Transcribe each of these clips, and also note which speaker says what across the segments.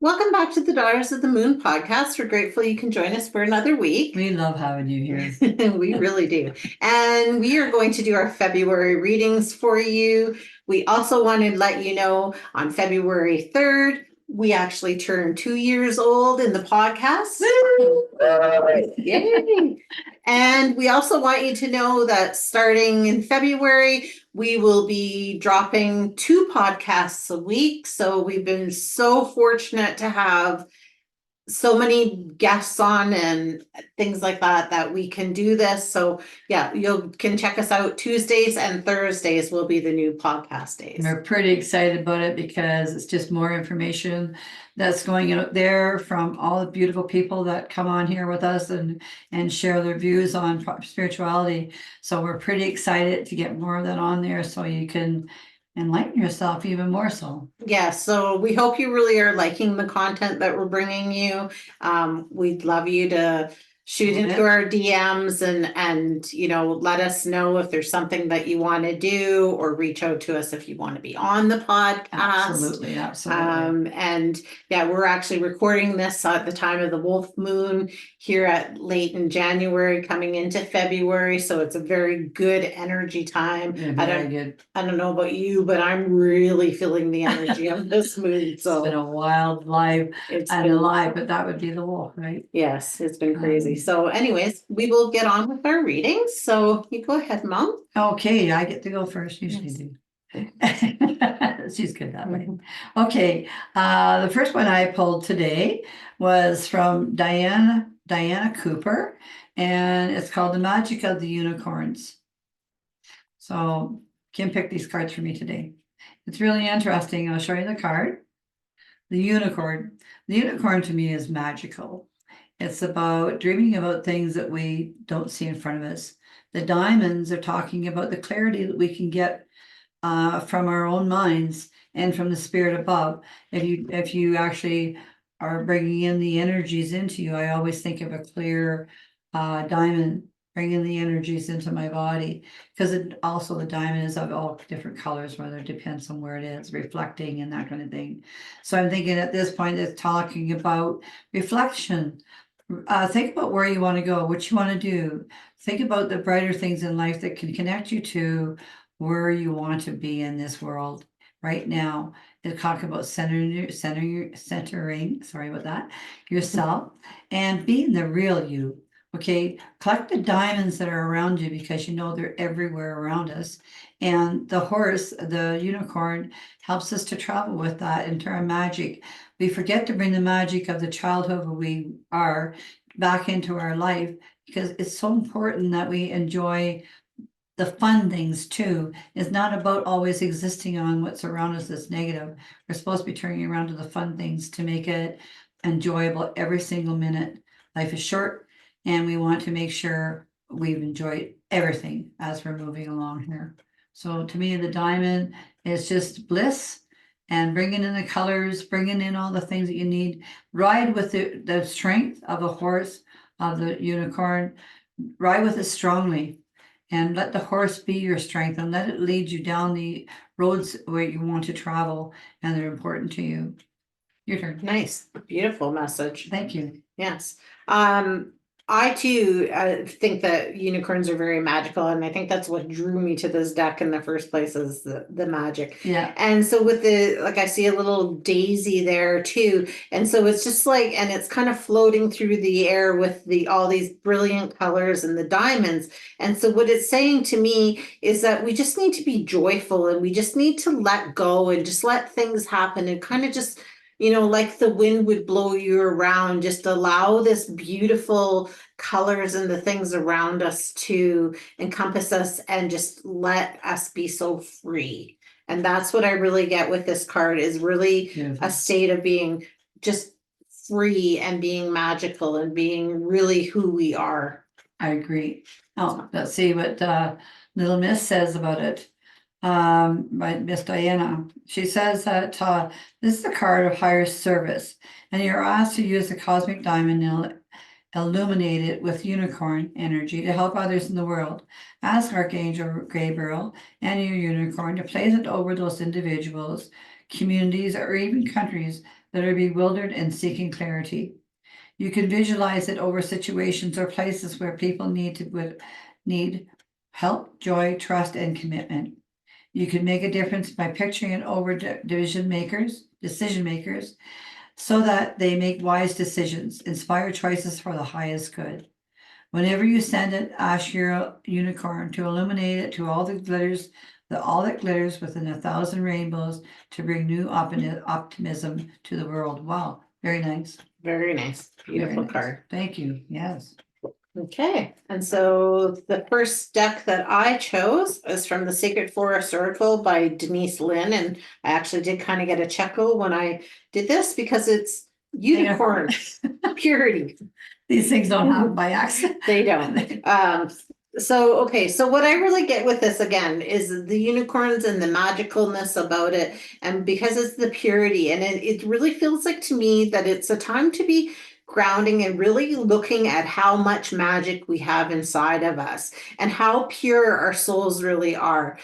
Speaker 1: Welcome back to the Daughters of the Moon podcast. We're grateful you can join us for another week.
Speaker 2: We love having you here.
Speaker 1: We really do. And we are going to do our February readings for you. We also want to let you know on February 3rd, we actually turned 2 years old in the podcast. Yay! And we also want you to know that starting in February, we will be dropping 2 podcasts a week. So we've been so fortunate to have so many guests on and things like that we can do this. So yeah, you can check us out. Tuesdays and Thursdays will be the new podcast days.
Speaker 2: We're pretty excited about it because it's just more information that's going out there from all the beautiful people that come on here with us and share their views on spirituality. So we're pretty excited to get more of that on there so you can enlighten yourself even more so.
Speaker 1: Yeah, so we hope you really are liking the content that we're bringing you. We'd love you to shoot into our DMs and let us know if there's something that you want to do, or reach out to us if you want to be on the podcast.
Speaker 2: Absolutely.
Speaker 1: And yeah, we're actually recording this at the time of the Wolf Moon here at late in January, coming into February. So it's a very good energy time.
Speaker 2: Yeah,
Speaker 1: I don't know about you, but I'm really feeling the energy of this moon. So
Speaker 2: it's been a wild life but that would be the wolf, right?
Speaker 1: Yes, it's been crazy. So anyways, we will get on with our readings. So you go ahead, Mom.
Speaker 2: Okay, I get to go first, usually do. She's good that way. Okay, the first one I pulled today was from Diana Cooper, and it's called The Magic of the Unicorns. So Kim picked these cards for me today. It's really interesting. I'll show you the card. The unicorn. The unicorn to me is magical. It's about dreaming about things that we don't see in front of us. The diamonds are talking about the clarity that we can get from our own minds and from the spirit above. If you actually are bringing in the energies into you, I always think of a clear diamond bringing the energies into my body, because also the diamond is of all different colors, whether it depends on where it is, reflecting and that kind of thing. So I'm thinking at this point it's talking about reflection. Think about where you want to go, what you want to do. Think about the brighter things in life that can connect you to where you want to be in this world right now. It's talking about centering, sorry about that, yourself and being the real you. Okay, collect the diamonds that are around you, because you know they're everywhere around us. And the horse, the unicorn, helps us to travel with that into our magic. We forget to bring the magic of the childhood who we are back into our life, because it's so important that we enjoy the fun things too. It's not about always existing on what's around us that's negative. We're supposed to be turning around to the fun things to make it enjoyable every single minute. Life is short, and we want to make sure we've enjoyed everything as we're moving along here. So to me, the diamond is just bliss, and bringing in the colors, bringing in all the things that you need. Ride with the strength of a horse, of the unicorn. Ride with it strongly, and let the horse be your strength, and let it lead you down the roads where you want to travel and they're important to you. Your turn.
Speaker 1: Nice, beautiful message.
Speaker 2: Thank you.
Speaker 1: Yes. I too think that unicorns are very magical, and I think that's what drew me to this deck in the first place, is the magic.
Speaker 2: Yeah.
Speaker 1: And so with I see a little daisy there too, and so it's just like, and it's kind of floating through the air with all these brilliant colors and the diamonds. And so what it's saying to me is that we just need to be joyful, and we just need to let go and just let things happen, and kind of just, like the wind would blow you around, just allow this beautiful colors and the things around us to encompass us, and just let us be so free. And that's what I really get with this card, is really a state of being just free and being magical and being really who we are.
Speaker 2: I agree. Oh, let's see what Little Miss says about it. By Miss Diana. She says that this is a card of higher service, and you're asked to use the cosmic diamond and illuminate it with unicorn energy to help others in the world. Ask Archangel Gabriel and your unicorn to place it over those individuals, communities, or even countries that are bewildered and seeking clarity. You can visualize it over situations or places where people need help, joy, trust, and commitment. You can make a difference by picturing it over decision makers, so that they make wise decisions, inspire choices for the highest good. Whenever you send it, ask your unicorn to illuminate it to all that glitters within 1,000 rainbows to bring new optimism to the world. Wow, very nice.
Speaker 1: Very nice. Beautiful
Speaker 2: Very nice.
Speaker 1: card.
Speaker 2: Thank you. Yes.
Speaker 1: Okay, and so the first deck that I chose is from the Sacred Forest Oracle by Denise Linn, and I actually did kind of get a chuckle when I did this because it's unicorn purity.
Speaker 2: These things don't happen by accident.
Speaker 1: They don't. So what I really get with this again is the unicorns and the magicalness about it, and because it's the purity, and it really feels like to me that it's a time to be grounding and really looking at how much magic we have inside of us and how pure our souls really are.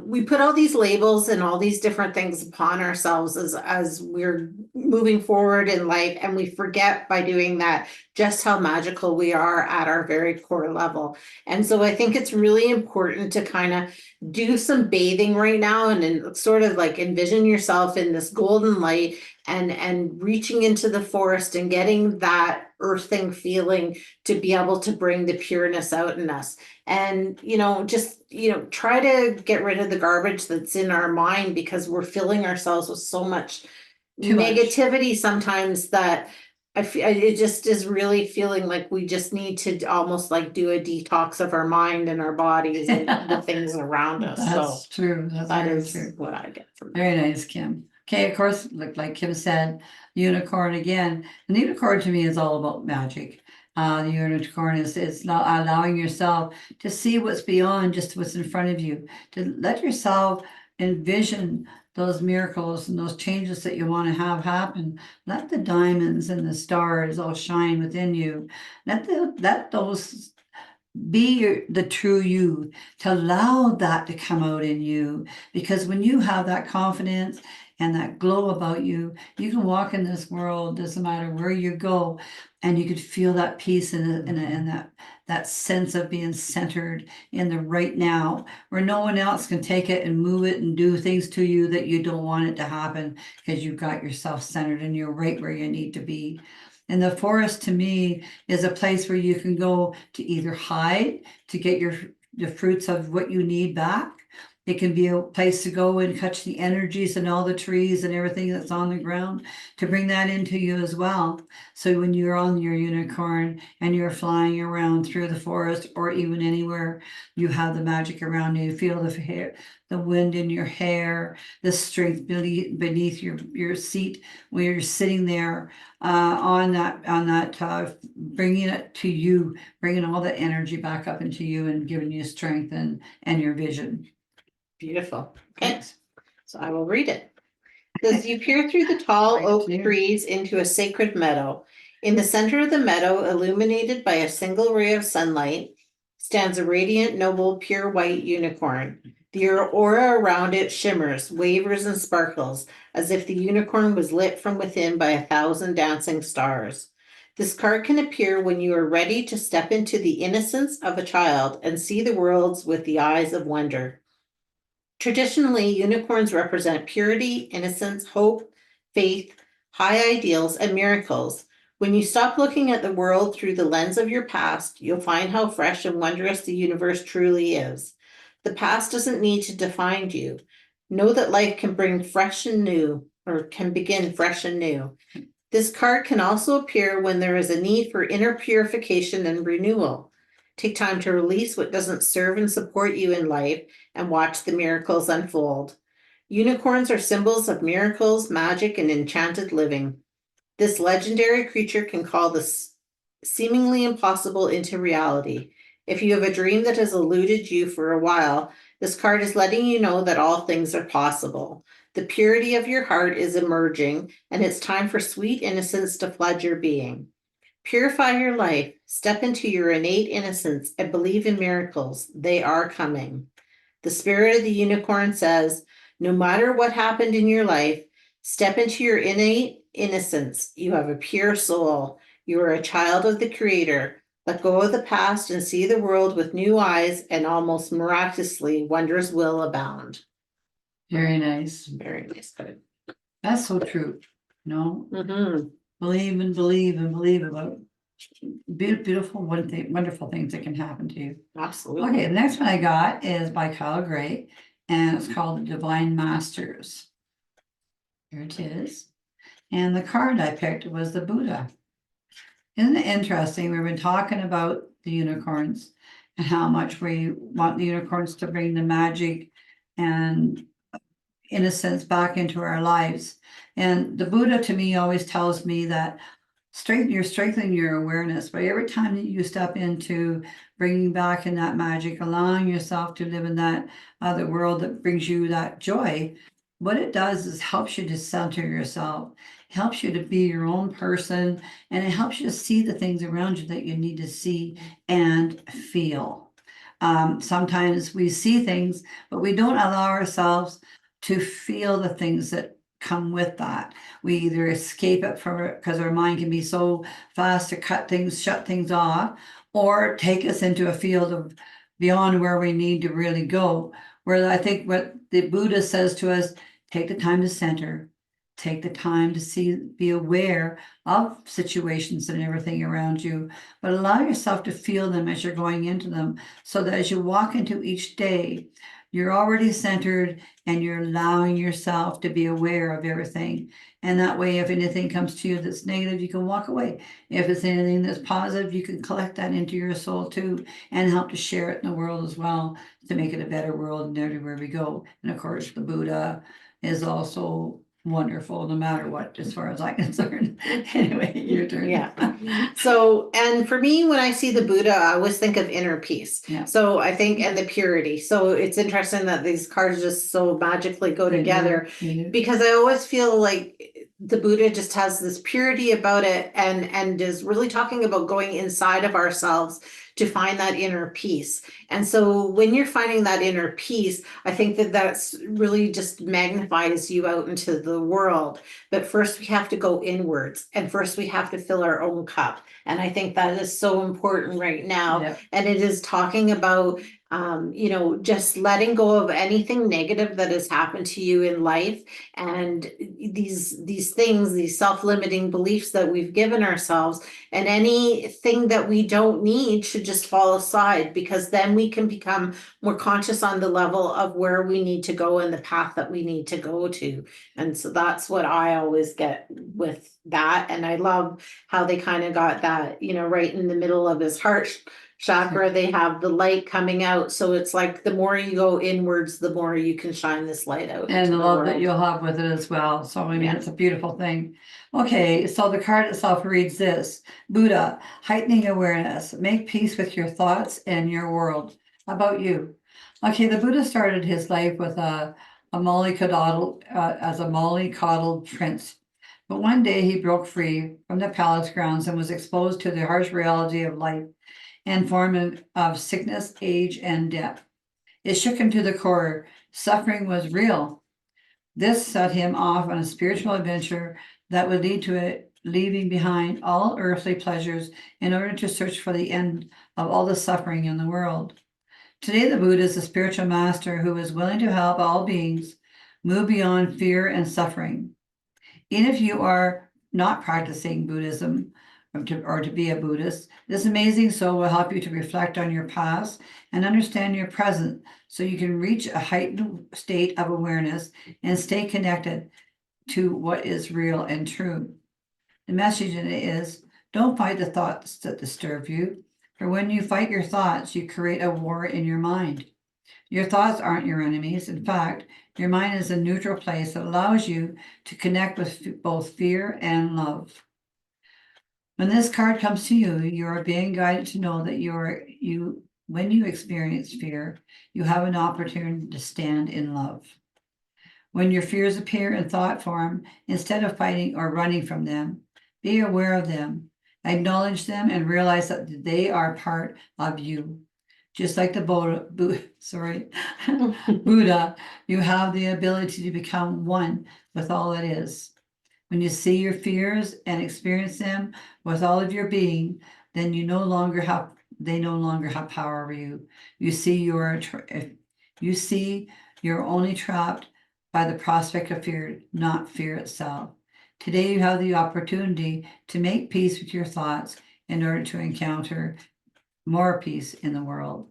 Speaker 1: We put all these labels and all these different things upon ourselves as we're moving forward in life, and we forget by doing that just how magical we are at our very core level. And so I think it's really important to kind of do some bathing right now and then sort of like envision yourself in this golden light and reaching into the forest and getting that earthing feeling to be able to bring the pureness out in us. And, just, try to get rid of the garbage that's in our mind because we're filling ourselves with so much
Speaker 2: Too much.
Speaker 1: negativity sometimes that I feel it just is really feeling like we just need to almost like do a detox of our mind and our bodies and the things around us.
Speaker 2: That's
Speaker 1: So
Speaker 2: true. That's
Speaker 1: that
Speaker 2: very
Speaker 1: is
Speaker 2: true.
Speaker 1: what I get from that.
Speaker 2: Very nice, Kim. Okay, of course, like Kim said, unicorn again. The unicorn to me is all about magic. The unicorn is not allowing yourself to see what's beyond just what's in front of you, to let yourself envision those miracles and those changes that you want to have happen. Let the diamonds and the stars all shine within you. Let those be the true you, to allow that to come out in you, because when you have that confidence and that glow about you, you can walk in this world, doesn't matter where you go, and you could feel that peace and that sense of being centered in the right now, where no one else can take it and move it and do things to you that you don't want it to happen, because you've got yourself centered and you're right where you need to be. And the forest to me is a place where you can go to either hide to get the fruits of what you need back. It can be a place to go and catch the energies and all the trees and everything that's on the ground to bring that into you as well. So when you're on your unicorn and you're flying around through the forest or even anywhere, you have the magic around you. You feel the wind in your hair, the strength beneath your seat when you're sitting there on that bringing it to you, bringing all the energy back up into you and giving you strength and your vision.
Speaker 1: Beautiful. Okay, so I will read it. As you peer through the tall oak trees into a sacred meadow, in the center of the meadow, illuminated by a single ray of sunlight, stands a radiant, noble, pure white unicorn. The aura around it shimmers, wavers, and sparkles, as if the unicorn was lit from within by 1,000 dancing stars. This card can appear when you are ready to step into the innocence of a child and see the worlds with the eyes of wonder. Traditionally, unicorns represent purity, innocence, hope, faith, high ideals, and miracles. When you stop looking at the world through the lens of your past, you'll find how fresh and wondrous the universe truly is. The past doesn't need to define you. Know that life can bring fresh and new, or can begin fresh and new. This card can also appear when there is a need for inner purification and renewal. Take time to release what doesn't serve and support you in life and watch the miracles unfold. Unicorns are symbols of miracles, magic, and enchanted living. This legendary creature can call the seemingly impossible into reality. If you have a dream that has eluded you for a while, this card is letting you know that all things are possible. The purity of your heart is emerging, and it's time for sweet innocence to flood your being. Purify your life, step into your innate innocence, and believe in miracles. They are coming. The spirit of the unicorn says, no matter what happened in your life, step into your innate innocence. You have a pure soul. You are a child of the Creator. Let go of the past and see the world with new eyes, and almost miraculously, wonders will abound.
Speaker 2: Very nice.
Speaker 1: Very nice. Good.
Speaker 2: That's so true. No,
Speaker 1: Mm-hmm.
Speaker 2: believe and believe and believe about beautiful, wonderful things that can happen to you.
Speaker 1: Absolutely.
Speaker 2: Okay, the next one I got is by Kyle Gray, and it's called The Divine Masters. Here it is. And the card I picked was the Buddha. Isn't it interesting? We've been talking about the unicorns and how much we want the unicorns to bring the magic and innocence back into our lives. And the Buddha to me always tells me that you're strengthening your awareness, but every time that you step into bringing back in that magic, allowing yourself to live in that other world that brings you that joy, what it does is helps you to center yourself, helps you to be your own person, and it helps you to see the things around you that you need to see and feel. Sometimes we see things, but we don't allow ourselves to feel the things that come with that. We either escape it from it because our mind can be so fast to shut things off, or take us into a field of beyond where we need to really go. Where I think what the Buddha says to us, take the time to center, take the time to be aware of situations and everything around you, but allow yourself to feel them as you're going into them, so that as you walk into each day, you're already centered and you're allowing yourself to be aware of everything. And that way, if anything comes to you that's negative, you can walk away. If it's anything that's positive, you can collect that into your soul too, and help to share it in the world as well, to make it a better world and everywhere we go. And of course, the Buddha is also wonderful, no matter what, as far as I'm concerned. Anyway, your turn.
Speaker 1: Yeah. So, and for me, when I see the Buddha, I always think of inner peace.
Speaker 2: Yeah.
Speaker 1: So I think, and the purity. So it's interesting that these cards just so magically go together, because I always feel like the Buddha just has this purity about it, and is really talking about going inside of ourselves to find that inner peace. And so when you're finding that inner peace, I think that that's really just magnifies you out into the world. But first we have to go inwards, and first we have to fill our own cup. And I think that is so important right now.
Speaker 2: Yep.
Speaker 1: And it is talking about, just letting go of anything negative that has happened to you in life, and these things, these self-limiting beliefs that we've given ourselves, and anything that we don't need should just fall aside, because then we can become more conscious on the level of where we need to go and the path that we need to go to. And so that's what I always get with that. And I love how they kind of got that, right in the middle of his heart chakra, they have the light coming out. So it's like the more you go inwards, the more you can shine this light out.
Speaker 2: And the love that you'll have with it as well. So I mean, it's a beautiful thing. Okay, so the card itself reads this: Buddha, heightening awareness, make peace with your thoughts and your world. How about you? Okay, the Buddha started his life with a mollycoddled prince. But one day he broke free from the palace grounds and was exposed to the harsh reality of life and form of sickness, age, and death. It shook him to the core. Suffering was real. This set him off on a spiritual adventure that would lead to it leaving behind all earthly pleasures in order to search for the end of all the suffering in the world. Today, the Buddha is a spiritual master who is willing to help all beings move beyond fear and suffering. Even if you are not practicing Buddhism or to be a Buddhist, this amazing soul will help you to reflect on your past and understand your present, so you can reach a heightened state of awareness and stay connected to what is real and true. The message in it is, don't fight the thoughts that disturb you, for when you fight your thoughts, you create a war in your mind. Your thoughts aren't your enemies. In fact, your mind is a neutral place that allows you to connect with both fear and love. When this card comes to you, you are being guided to know that when you experience fear, you have an opportunity to stand in love. When your fears appear in thought form, instead of fighting or running from them, be aware of them, acknowledge them, and realize that they are part of you. Just like the Buddha, you have the ability to become one with all that is. When you see your fears and experience them with all of your being, then they no longer have power over you. You see you're only trapped by the prospect of fear, not fear itself. Today you have the opportunity to make peace with your thoughts in order to encounter more peace in the world.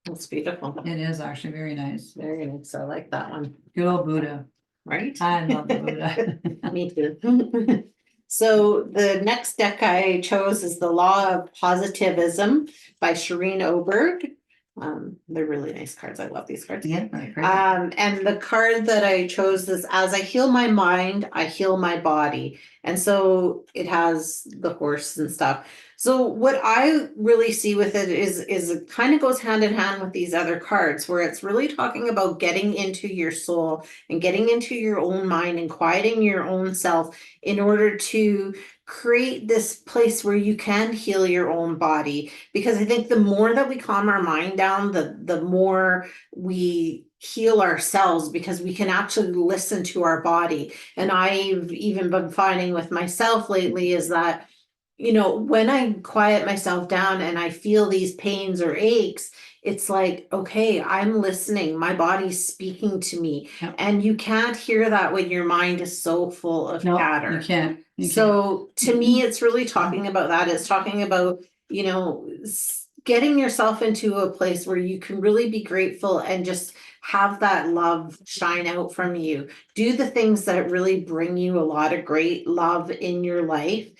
Speaker 1: That's beautiful.
Speaker 2: It is actually very nice.
Speaker 1: Very nice. I like that one.
Speaker 2: Good old Buddha.
Speaker 1: Right?
Speaker 2: I love the Buddha.
Speaker 1: Me too. So the next deck I chose is the Law of Positivism by Shereen Oberg. They're really nice cards. I love these cards.
Speaker 2: Yeah,
Speaker 1: And the card that I chose is as I heal my mind, I heal my body. And so it has the horse and stuff. So what I really see with it is it kind of goes hand in hand with these other cards where it's really talking about getting into your soul and getting into your own mind and quieting your own self in order to create this place where you can heal your own body. Because I think the more that we calm our mind down, the more we heal ourselves, because we can actually listen to our body. And I've even been finding with myself lately is that, when I quiet myself down and I feel these pains or aches, it's like, okay, I'm listening. My body's speaking to me.
Speaker 2: Yep.
Speaker 1: And you can't hear that when your mind is so full of
Speaker 2: No,
Speaker 1: chatter.
Speaker 2: you can't.
Speaker 1: So to me, it's really talking about that. It's talking about, getting yourself into a place where you can really be grateful and just have that love shine out from you. Do the things that really bring you a lot of great love in your life.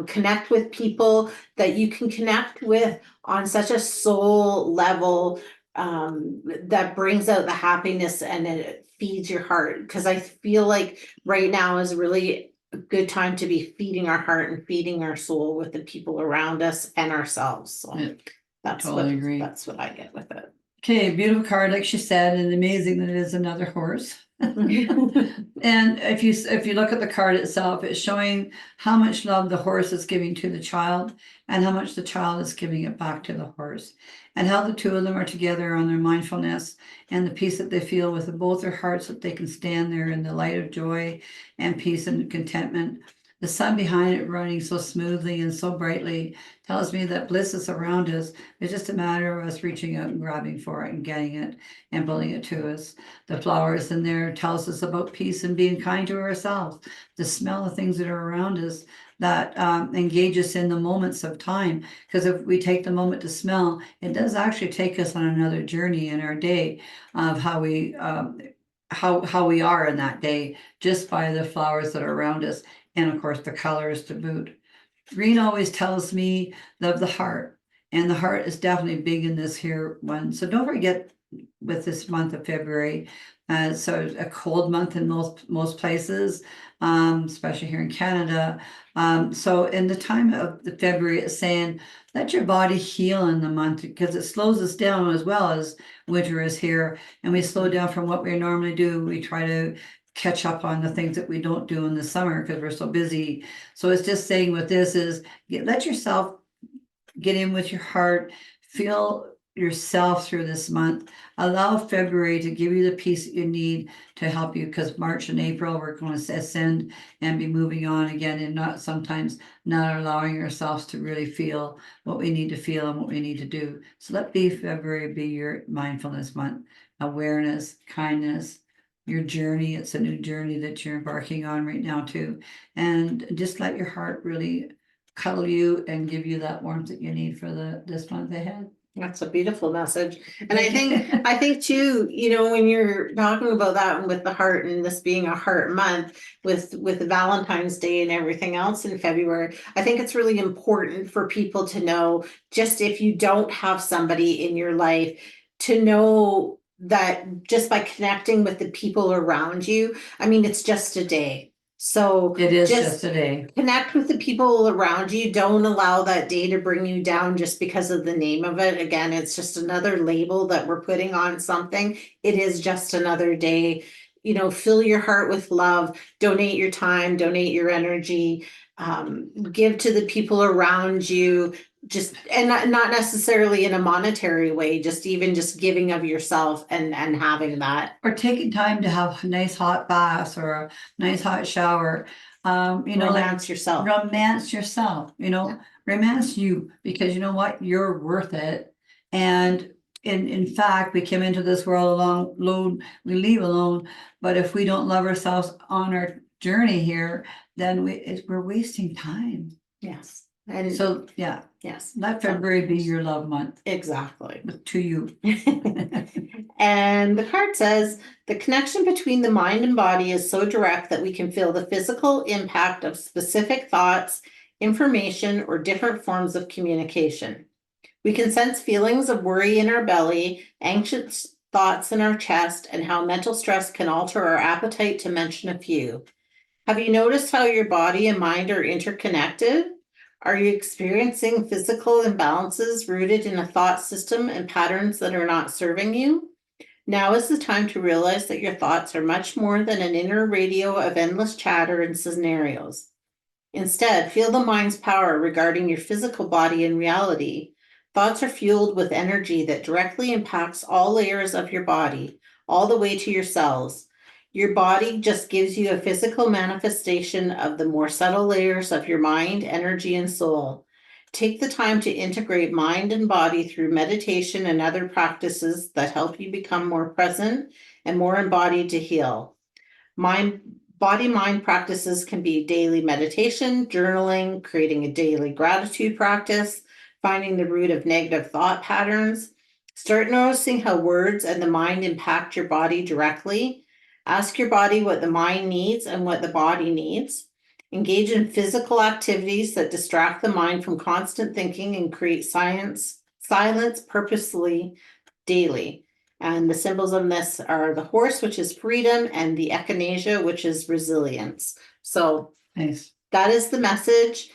Speaker 1: Connect with people that you can connect with on such a soul level, that brings out the happiness and it feeds your heart. Because I feel like right now is really a good time to be feeding our heart and feeding our soul with the people around us and ourselves. So
Speaker 2: Yeah,
Speaker 1: that's
Speaker 2: totally agree.
Speaker 1: That's what I get with it.
Speaker 2: Okay, beautiful card, like she said, and amazing that it is another horse. And if you look at the card itself, it's showing how much love the horse is giving to the child and how much the child is giving it back to the horse, and how the two of them are together on their mindfulness and the peace that they feel with both their hearts, that they can stand there in the light of joy and peace and contentment. The sun behind it running so smoothly and so brightly tells me that bliss is around us. It's just a matter of us reaching out and grabbing for it and getting it and pulling it to us. The flowers in there tells us about peace and being kind to ourselves. To smell the things that are around us that engage us in the moments of time. Because if we take the moment to smell, it does actually take us on another journey in our day of how we are in that day, just by the flowers that are around us. And of course, the colors to boot. Green always tells me of the heart, and the heart is definitely big in this here one. So don't forget with this month of February. So a cold month in most places, especially here in Canada. So in the time of the February, it's saying let your body heal in the month, because it slows us down as well as winter is here, and we slow down from what we normally do. We try to catch up on the things that we don't do in the summer because we're so busy. So it's just saying with this is let yourself get in with your heart, feel yourself through this month. Allow February to give you the peace that you need to help you, because March and April we're going to ascend and be moving on again, and sometimes not allowing ourselves to really feel what we need to feel and what we need to do. So let February be your mindfulness month, awareness, kindness, your journey. It's a new journey that you're embarking on right now too. And just let your heart really cuddle you and give you that warmth that you need for this month ahead.
Speaker 1: That's a beautiful message. And I think too, when you're talking about that and with the heart and this being a heart month with Valentine's Day and everything else in February, I think it's really important for people to know, just if you don't have somebody in your life, to know that just by connecting with the people around you, it's just a day. So
Speaker 2: it is just a day.
Speaker 1: Connect with the people around you. Don't allow that day to bring you down just because of the name of it. Again, it's just another label that we're putting on something. It is just another day. Fill your heart with love, donate your time, donate your energy, give to the people around you. just, and not necessarily in a monetary way, just even just giving of yourself and having that.
Speaker 2: Or taking time to have a nice hot bath or a nice hot shower. You know, like
Speaker 1: Romance yourself.
Speaker 2: romance yourself, you know, romance you, because you know what, you're worth it. And in fact, we came into this world alone, we leave alone. But if we don't love ourselves on our journey here, then we're wasting time.
Speaker 1: Yes. And
Speaker 2: So yeah,
Speaker 1: yes,
Speaker 2: let February be your love month
Speaker 1: exactly.
Speaker 2: to you.
Speaker 1: And the card says, the connection between the mind and body is so direct that we can feel the physical impact of specific thoughts, information, or different forms of communication. We can sense feelings of worry in our belly, anxious thoughts in our chest, and how mental stress can alter our appetite, to mention a few. Have you noticed how your body and mind are interconnected? Are you experiencing physical imbalances rooted in a thought system and patterns that are not serving you? Now is the time to realize that your thoughts are much more than an inner radio of endless chatter and scenarios. Instead, feel the mind's power regarding your physical body and reality. Thoughts are fueled with energy that directly impacts all layers of your body, all the way to your cells. Your body just gives you a physical manifestation of the more subtle layers of your mind, energy, and soul. Take the time to integrate mind and body through meditation and other practices that help you become more present and more embodied to heal. Body-mind practices can be daily meditation, journaling, creating a daily gratitude practice, finding the root of negative thought patterns. Start noticing how words and the mind impact your body directly. Ask your body what the mind needs and what the body needs. Engage in physical activities that distract the mind from constant thinking and create silence purposely daily. And the symbols of this are the horse, which is freedom, and the echinacea, which is resilience. So
Speaker 2: Nice.
Speaker 1: that is the message.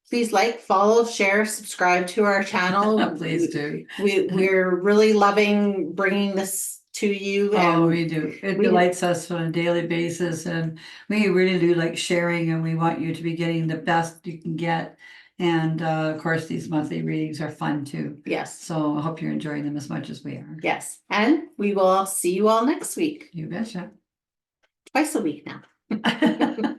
Speaker 1: Please like, follow, share, subscribe to our channel.
Speaker 2: Please do.
Speaker 1: We're really loving bringing this to you.
Speaker 2: Oh,
Speaker 1: And
Speaker 2: we do. It delights us on a daily basis, and we really do like sharing, and we want you to be getting the best you can get. And of course, these monthly readings are fun too.
Speaker 1: yes,
Speaker 2: So I hope you're enjoying them as much as we are.
Speaker 1: yes. And we will see you all next week.
Speaker 2: You betcha.
Speaker 1: Twice a week now.